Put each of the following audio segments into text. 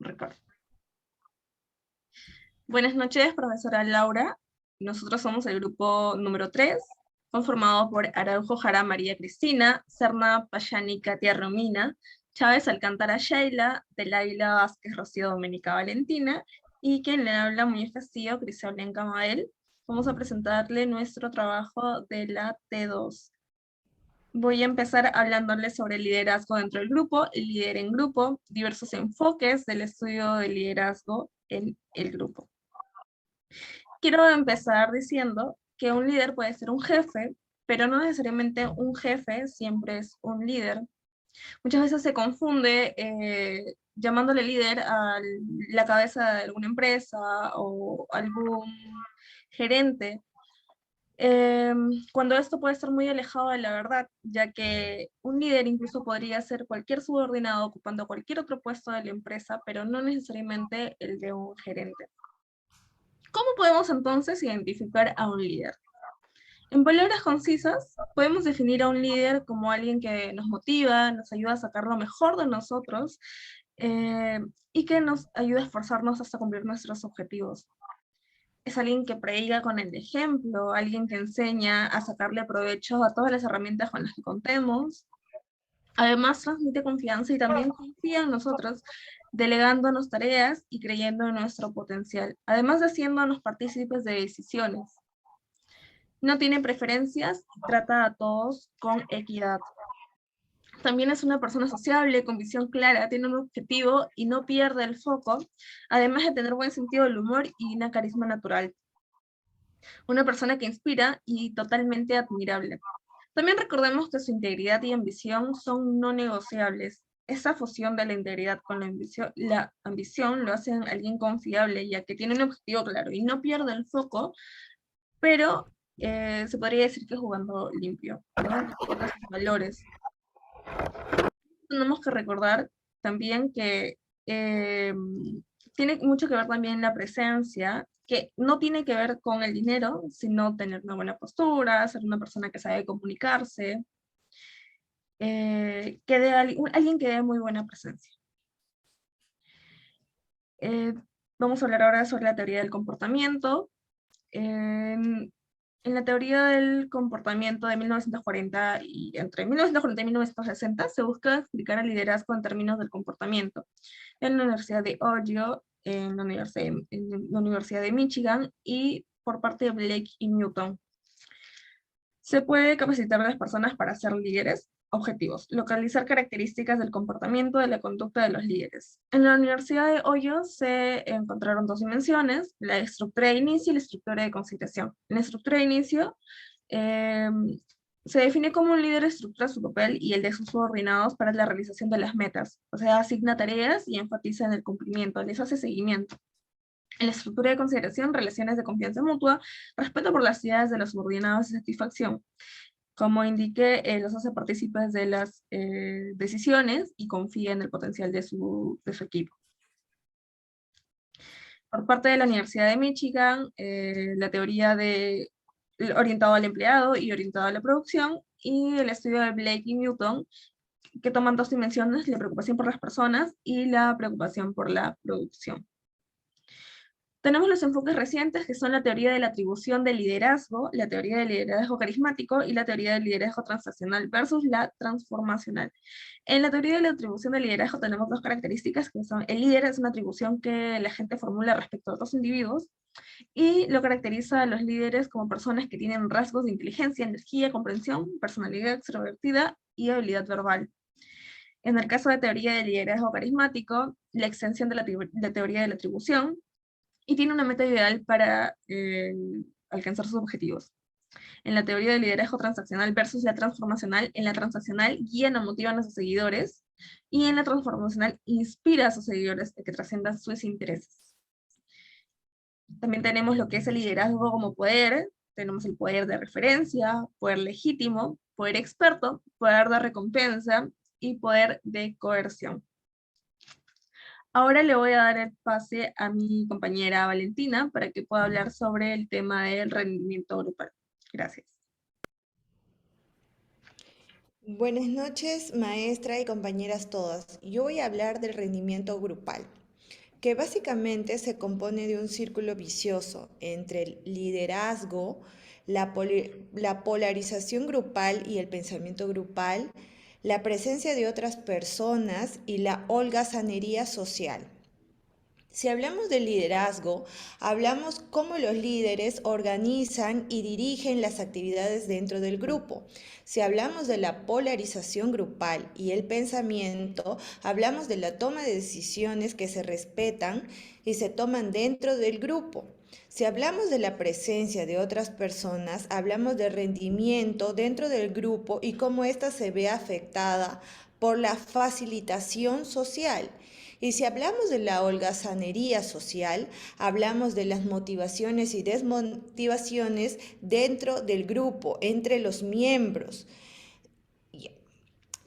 Record. Buenas noches, profesora Laura. Nosotros somos el grupo número 3, conformado por Araujo Jara María Cristina, Serna Payani Katia Romina, Chávez Alcántara Sheila, Delaila Vázquez Rocío Doménica Valentina, y quien le habla Muñoz Castillo Crisolenca Mael. Vamos a presentarle nuestro trabajo de la T2. Voy a empezar hablándoles sobre el liderazgo dentro del grupo, el líder en grupo, diversos enfoques del estudio del liderazgo en el grupo. Quiero empezar diciendo que un líder puede ser un jefe, pero no necesariamente un jefe siempre es un líder. Muchas veces se confunde llamándole líder a la cabeza de alguna empresa o algún gerente, cuando esto puede estar muy alejado de la verdad, ya que un líder incluso podría ser cualquier subordinado ocupando cualquier otro puesto de la empresa, pero no necesariamente el de un gerente. ¿Cómo podemos entonces identificar a un líder? En palabras concisas, podemos definir a un líder como alguien que nos motiva, nos ayuda a sacar lo mejor de nosotros y que nos ayuda a esforzarnos hasta cumplir nuestros objetivos. Es alguien que predica con el ejemplo, alguien que enseña a sacarle provecho a todas las herramientas con las que contemos. Además, transmite confianza y también confía en nosotros, delegándonos tareas y creyendo en nuestro potencial, además de haciéndonos partícipes de decisiones. No tiene preferencias y trata a todos con equidad. También es una persona sociable, con visión clara, tiene un objetivo y no pierde el foco, además de tener buen sentido del humor y una carisma natural. Una persona que inspira y totalmente admirable. También recordemos que su integridad y ambición son no negociables. Esa fusión de la integridad con la ambición lo hacen alguien confiable, ya que tiene un objetivo claro y no pierde el foco, pero se podría decir que jugando limpio, ¿no? Respeta sus valores. Tenemos que recordar también que tiene mucho que ver también la presencia, que no tiene que ver con el dinero, sino tener una buena postura, ser una persona que sabe comunicarse, alguien que dé muy buena presencia. Vamos a hablar ahora sobre la teoría del comportamiento. En la teoría del comportamiento de 1940 y entre 1940 y 1960 se busca explicar el liderazgo en términos del comportamiento. En la Universidad de Ohio, en la Universidad de Michigan y por parte de Blake y Newton. Se puede capacitar a las personas para ser líderes. Objetivos: localizar características del comportamiento de la conducta de los líderes. En la Universidad de Ohio se encontraron dos dimensiones: la estructura de inicio y la estructura de consideración. En la estructura de inicio se define cómo un líder estructura su papel y el de sus subordinados para la realización de las metas, o sea, asigna tareas y enfatiza en el cumplimiento, les hace seguimiento. En la estructura de consideración, relaciones de confianza mutua, respeto por las ideas de los subordinados y satisfacción. Como indiqué, los hace partícipes de las decisiones y confía en el potencial de su equipo. Por parte de la Universidad de Michigan, la teoría de orientado al empleado y orientado a la producción, y el estudio de Blake y Newton, que toman dos dimensiones: la preocupación por las personas y la preocupación por la producción. Tenemos los enfoques recientes, que son la teoría de la atribución del liderazgo, la teoría del liderazgo carismático y la teoría del liderazgo transaccional versus la transformacional. En la teoría de la atribución del liderazgo tenemos dos características, que son: el líder es una atribución que la gente formula respecto a otros individuos, y lo caracteriza a los líderes como personas que tienen rasgos de inteligencia, energía, comprensión, personalidad extrovertida y habilidad verbal. En el caso de teoría del liderazgo carismático, la extensión de la teoría de la atribución, y tiene una meta ideal para alcanzar sus objetivos. En la teoría del liderazgo transaccional versus la transformacional, en la transaccional guían o motivan a sus seguidores, y en la transformacional inspira a sus seguidores a que trasciendan sus intereses. También tenemos lo que es el liderazgo como poder. Tenemos el poder de referencia, poder legítimo, poder experto, poder de recompensa y poder de coerción. Ahora le voy a dar el pase a mi compañera Valentina para que pueda hablar sobre el tema del rendimiento grupal. Gracias. Buenas noches, maestra y compañeras todas. Yo voy a hablar del rendimiento grupal. que básicamente se compone de un círculo vicioso entre el liderazgo, la polarización grupal y el pensamiento grupal, la presencia de otras personas y la holgazanería social. Si hablamos de liderazgo, hablamos cómo los líderes organizan y dirigen las actividades dentro del grupo. Si hablamos de la polarización grupal y el pensamiento, hablamos de la toma de decisiones que se respetan y se toman dentro del grupo. Si hablamos de la presencia de otras personas, hablamos de rendimiento dentro del grupo y cómo ésta se ve afectada por la facilitación social. Y si hablamos de la holgazanería social, hablamos de las motivaciones y desmotivaciones dentro del grupo, entre los miembros.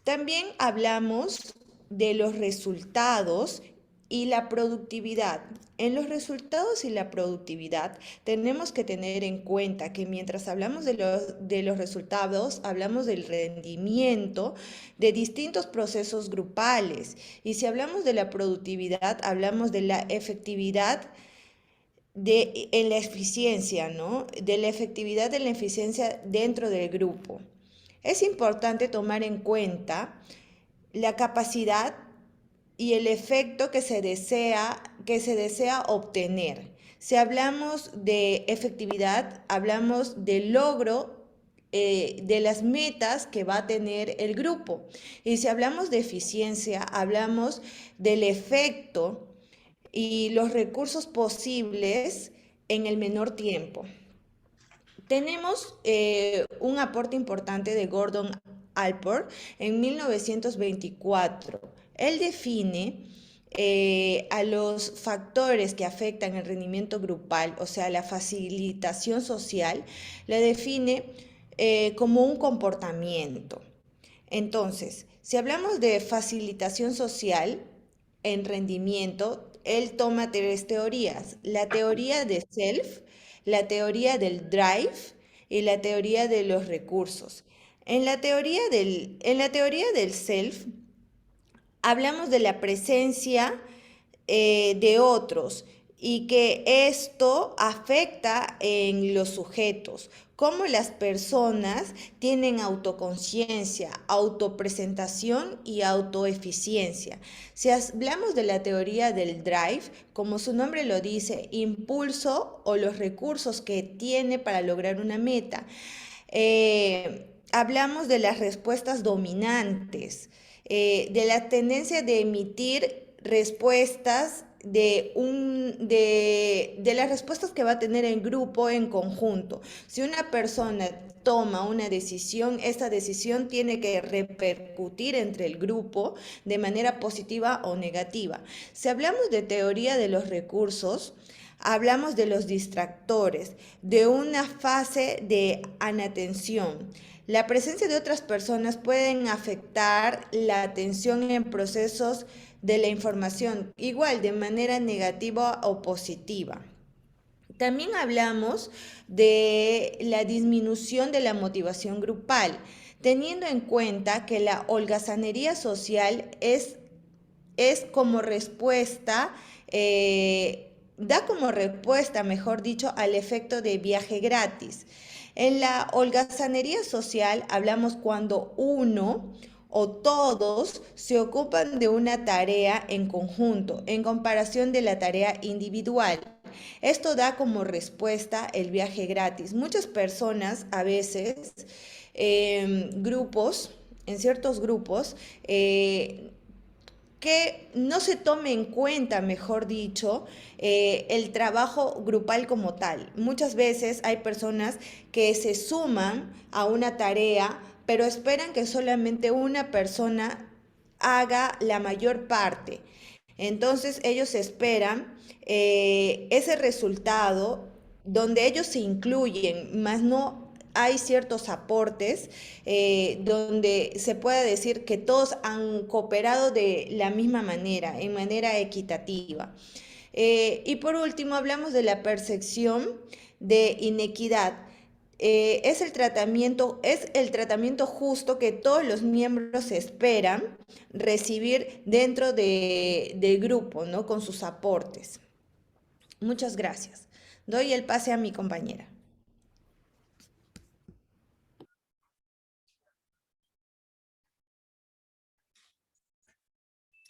También hablamos de los resultados y la productividad. En los resultados y la productividad tenemos que tener en cuenta que mientras hablamos de los resultados, hablamos del rendimiento de distintos procesos grupales. Y si hablamos de la productividad, hablamos de la efectividad en la eficiencia, ¿no? De la efectividad de la eficiencia dentro del grupo. Es importante tomar en cuenta la capacidad y el efecto que se desea obtener. Si hablamos de efectividad, hablamos del logro de las metas que va a tener el grupo. Y si hablamos de eficiencia, hablamos del efecto y los recursos posibles en el menor tiempo. Tenemos un aporte importante de Gordon Allport en 1924. Él define a los factores que afectan el rendimiento grupal, o sea, la facilitación social, la define como un comportamiento. Entonces, si hablamos de facilitación social en rendimiento, él toma tres teorías: la teoría de self, la teoría del drive y la teoría de los recursos. En la teoría del self, hablamos de la presencia de otros y que esto afecta en los sujetos, cómo las personas tienen autoconciencia, autopresentación y autoeficiencia. Si hablamos de la teoría del drive, como su nombre lo dice, impulso o los recursos que tiene para lograr una meta. Hablamos de las respuestas dominantes, de la tendencia de emitir respuestas de las respuestas que va a tener el grupo en conjunto. Si una persona toma una decisión, esta decisión tiene que repercutir entre el grupo de manera positiva o negativa. Si hablamos de teoría de los recursos, hablamos de los distractores, de una fase de anatención. La presencia de otras personas pueden afectar la atención en procesos de la información, igual de manera negativa o positiva. También hablamos de la disminución de la motivación grupal, teniendo en cuenta que la holgazanería social es como respuesta, da como respuesta, mejor dicho, al efecto de viaje gratis. En la holgazanería social hablamos cuando uno o todos se ocupan de una tarea en conjunto, en comparación de la tarea individual. Esto da como respuesta el viaje gratis. Muchas personas a veces, grupos, en ciertos grupos, que no se tome en cuenta, mejor dicho, el trabajo grupal como tal. Muchas veces hay personas que se suman a una tarea, pero esperan que solamente una persona haga la mayor parte. Entonces ellos esperan ese resultado donde ellos se incluyen, más no hay ciertos aportes donde se puede decir que todos han cooperado de la misma manera, en manera equitativa. Y por último, hablamos de la percepción de inequidad. es el tratamiento justo que todos los miembros esperan recibir dentro del grupo, ¿no? Con sus aportes. Muchas gracias. Doy el pase a mi compañera.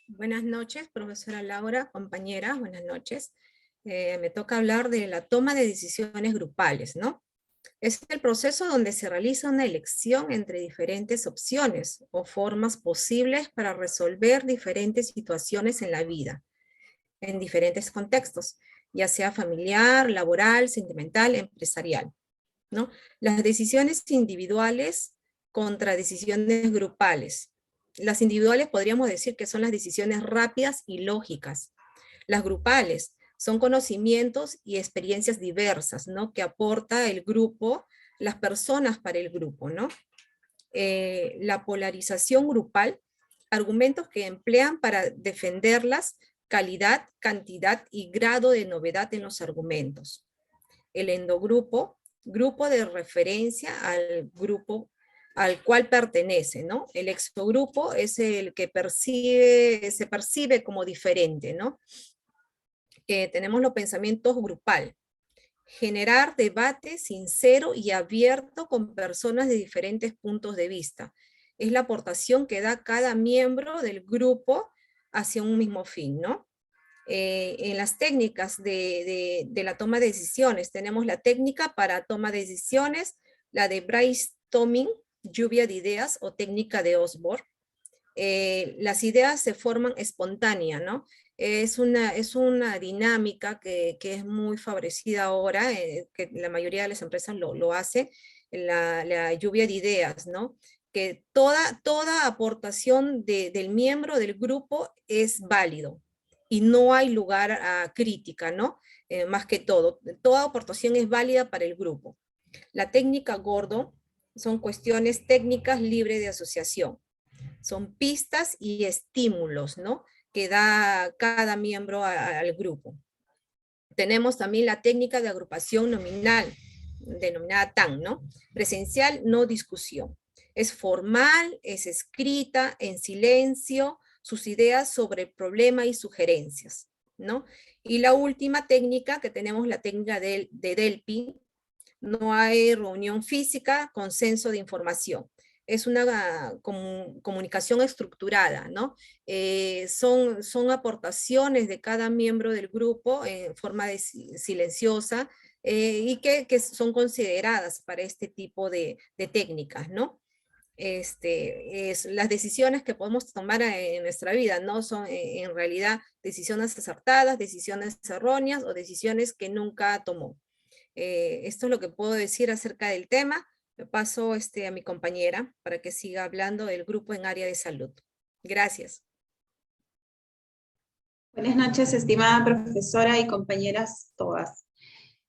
Buenas noches, profesora Laura, compañeras, buenas noches. Me toca hablar de la toma de decisiones grupales, ¿no? Es el proceso donde se realiza una elección entre diferentes opciones o formas posibles para resolver diferentes situaciones en la vida, en diferentes contextos, ya sea familiar, laboral, sentimental, empresarial, ¿no? Las decisiones individuales contra decisiones grupales. Las individuales podríamos decir que son las decisiones rápidas y lógicas. Las grupales son conocimientos y experiencias diversas, ¿no? Que aporta el grupo, las personas para el grupo, ¿no? La polarización grupal, argumentos que emplean para defenderlas, calidad, cantidad y grado de novedad en los argumentos. El endogrupo, grupo de referencia al grupo al cual pertenece, ¿no? El exogrupo es el que se percibe como diferente, ¿no? Tenemos los pensamientos grupal. Generar debate sincero y abierto con personas de diferentes puntos de vista. Es la aportación que da cada miembro del grupo hacia un mismo fin, ¿no? En las técnicas de la toma de decisiones, tenemos la técnica para toma de decisiones, la de brainstorming, lluvia de ideas o técnica de Osborne. Las ideas se forman espontánea, ¿no? Es una dinámica que es muy favorecida ahora, que la mayoría de las empresas lo hace, la lluvia de ideas, ¿no? Que toda aportación del miembro del grupo es válido y no hay lugar a crítica, ¿no? Más que todo, toda aportación es válida para el grupo. La técnica Gordon son cuestiones técnicas libres de asociación. Son pistas y estímulos, ¿no? Que da cada miembro al grupo. Tenemos también la técnica de agrupación nominal, denominada TAN, ¿no? Presencial, no discusión. Es formal, es escrita, en silencio, sus ideas sobre el problema y sugerencias, ¿no? Y la última técnica que tenemos, la técnica de Delphi, no hay reunión física, consenso de información. Es una comunicación estructurada, ¿no? Son aportaciones de cada miembro del grupo en forma silenciosa y que son consideradas para este tipo de técnicas, ¿no? Las decisiones que podemos tomar en nuestra vida no son en realidad decisiones acertadas, decisiones erróneas o decisiones que nunca tomó. Esto es lo que puedo decir acerca del tema. Me paso a mi compañera para que siga hablando del grupo en área de salud. Gracias. Buenas noches, estimada profesora y compañeras todas.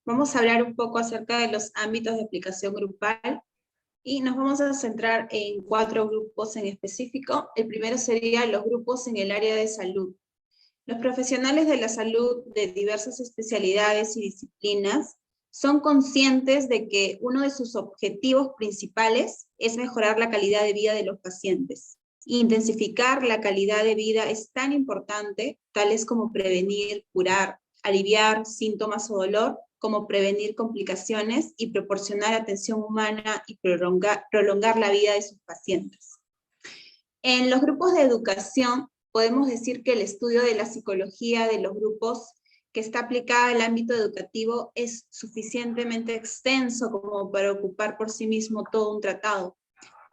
Vamos a hablar un poco acerca de los ámbitos de aplicación grupal y nos vamos a centrar en 4 grupos en específico. El primero sería los grupos en el área de salud. Los profesionales de la salud de diversas especialidades y disciplinas son conscientes de que uno de sus objetivos principales es mejorar la calidad de vida de los pacientes. Intensificar la calidad de vida es tan importante, tales como prevenir, curar, aliviar síntomas o dolor, como prevenir complicaciones y proporcionar atención humana y prolongar la vida de sus pacientes. En los grupos de educación, podemos decir que el estudio de la psicología de los grupos que está aplicada al ámbito educativo es suficientemente extenso como para ocupar por sí mismo todo un tratado.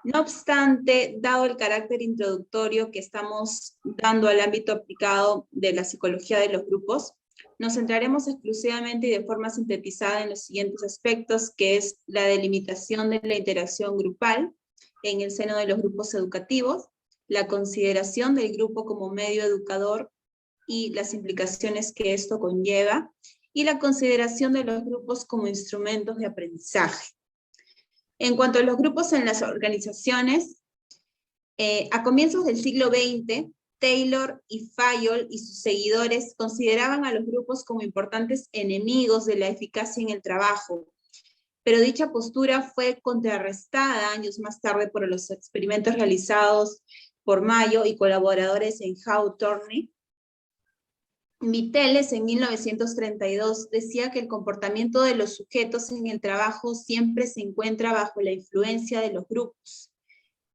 No obstante, dado el carácter introductorio que estamos dando al ámbito aplicado de la psicología de los grupos, nos centraremos exclusivamente y de forma sintetizada en los siguientes aspectos, que es la delimitación de la interacción grupal en el seno de los grupos educativos, la consideración del grupo como medio educador y las implicaciones que esto conlleva, y la consideración de los grupos como instrumentos de aprendizaje. En cuanto a los grupos en las organizaciones, a comienzos del siglo XX, Taylor y Fayol y sus seguidores consideraban a los grupos como importantes enemigos de la eficacia en el trabajo. pero dicha postura fue contrarrestada años más tarde por los experimentos realizados por Mayo y colaboradores en Hawthorne. Viteles en 1932 decía que el comportamiento de los sujetos en el trabajo siempre se encuentra bajo la influencia de los grupos.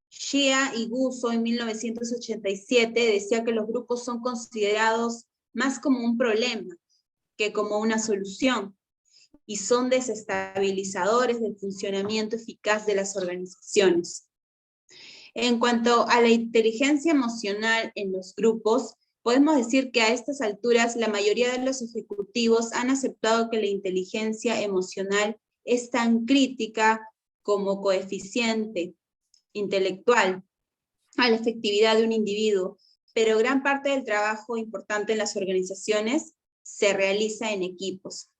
Shea y Gusso en 1987 decía que los grupos son considerados más como un problema que como una solución y son desestabilizadores del funcionamiento eficaz de las organizaciones. En cuanto a la inteligencia emocional en los grupos, podemos decir que a estas alturas la mayoría de los ejecutivos han aceptado que la inteligencia emocional es tan crítica como coeficiente intelectual a la efectividad de un individuo, pero gran parte del trabajo importante en las organizaciones se realiza en equipos.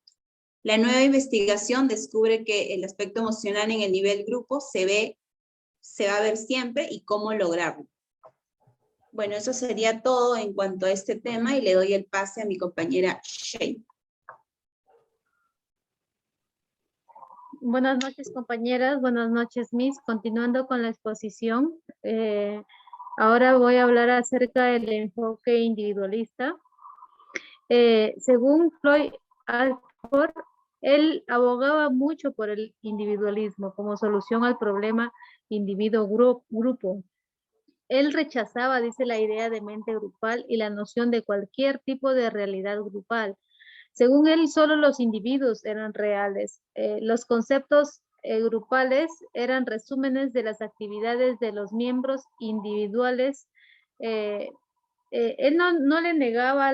La nueva investigación descubre que el aspecto emocional en el nivel grupo se va a ver siempre y cómo lograrlo. Bueno, eso sería todo en cuanto a este tema y le doy el pase a mi compañera Shea. Buenas noches, compañeras. Buenas noches, Miss. Continuando con la exposición, ahora voy a hablar acerca del enfoque individualista. Según Floyd Alford, él abogaba mucho por el individualismo como solución al problema individuo-grupo. Él rechazaba, dice, la idea de mente grupal y la noción de cualquier tipo de realidad grupal. Según él, solo los individuos eran reales. Los conceptos grupales eran resúmenes de las actividades de los miembros individuales. Él no le negaba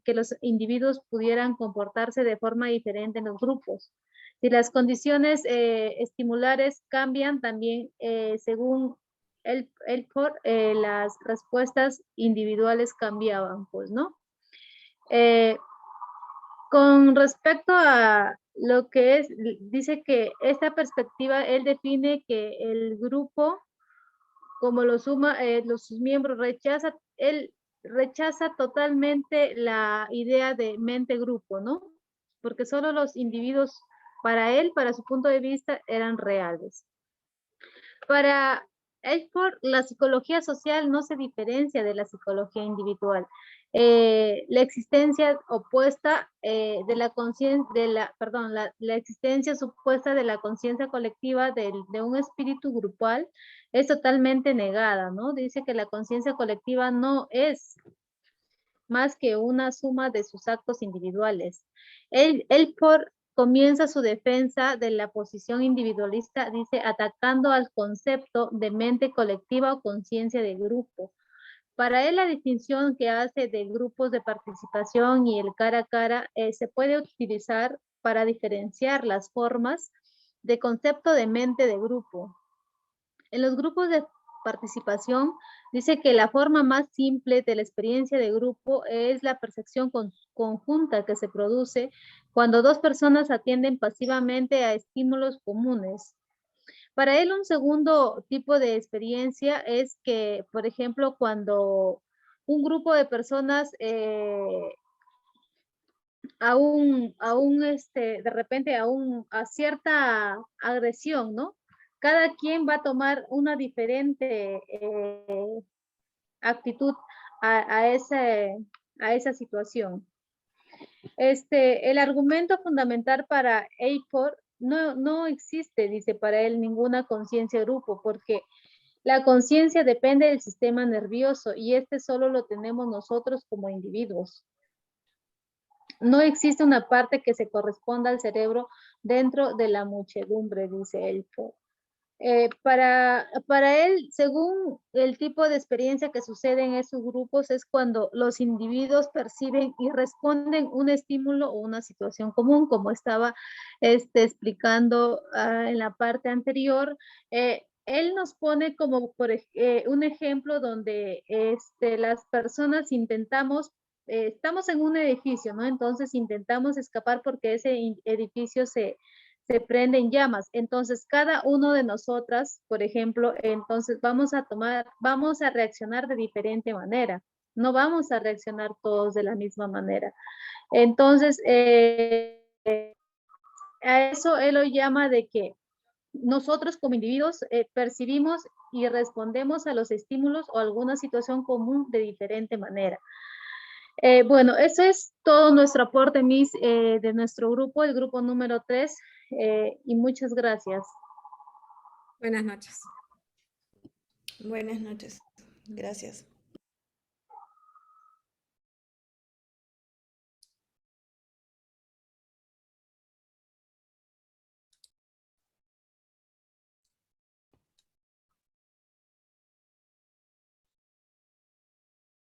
que los individuos pudieran comportarse de forma diferente en los grupos. Si las condiciones estimulares cambian también, según las respuestas individuales cambiaban, pues, ¿no? Con respecto a lo que es, dice que esta perspectiva, él define que el grupo, como los miembros, él rechaza totalmente la idea de mente-grupo, ¿no? Porque solo los individuos, para él, para su punto de vista, eran reales. Para Elford, la psicología social no se diferencia de la psicología individual. La existencia opuesta de la conciencia, la existencia supuesta de la conciencia colectiva de un espíritu grupal es totalmente negada, ¿no? Dice que la conciencia colectiva no es más que una suma de sus actos individuales. Elford comienza su defensa de la posición individualista, dice, atacando al concepto de mente colectiva o conciencia de grupo. Para él, la distinción que hace de grupos de participación y el cara a cara se puede utilizar para diferenciar las formas de concepto de mente de grupo. En los grupos de participación, dice que la forma más simple de la experiencia de grupo es la percepción conjunta que se produce cuando dos personas atienden pasivamente a estímulos comunes. Para él, un segundo tipo de experiencia es que, por ejemplo, cuando un grupo de personas de repente a cierta agresión, ¿no? Cada quien va a tomar una diferente actitud a esa situación. El argumento fundamental para Elford no existe, dice, para él ninguna conciencia grupo, porque la conciencia depende del sistema nervioso y solo lo tenemos nosotros como individuos. No existe una parte que se corresponda al cerebro dentro de la muchedumbre, dice Elford. Para él, según el tipo de experiencia que sucede en esos grupos, es cuando los individuos perciben y responden un estímulo o una situación común, como estaba explicando en la parte anterior. Él nos pone como un ejemplo donde las personas estamos en un edificio, ¿no? Entonces intentamos escapar porque ese edificio se prende en llamas. Entonces, cada uno de nosotras, por ejemplo, entonces vamos a reaccionar de diferente manera. No vamos a reaccionar todos de la misma manera. Entonces, A eso él lo llama de que nosotros como individuos percibimos y respondemos a los estímulos o alguna situación común de diferente manera. Bueno, eso es todo nuestro aporte, Miss, de nuestro grupo, el grupo número 3, y muchas gracias. Buenas noches. Buenas noches. Gracias.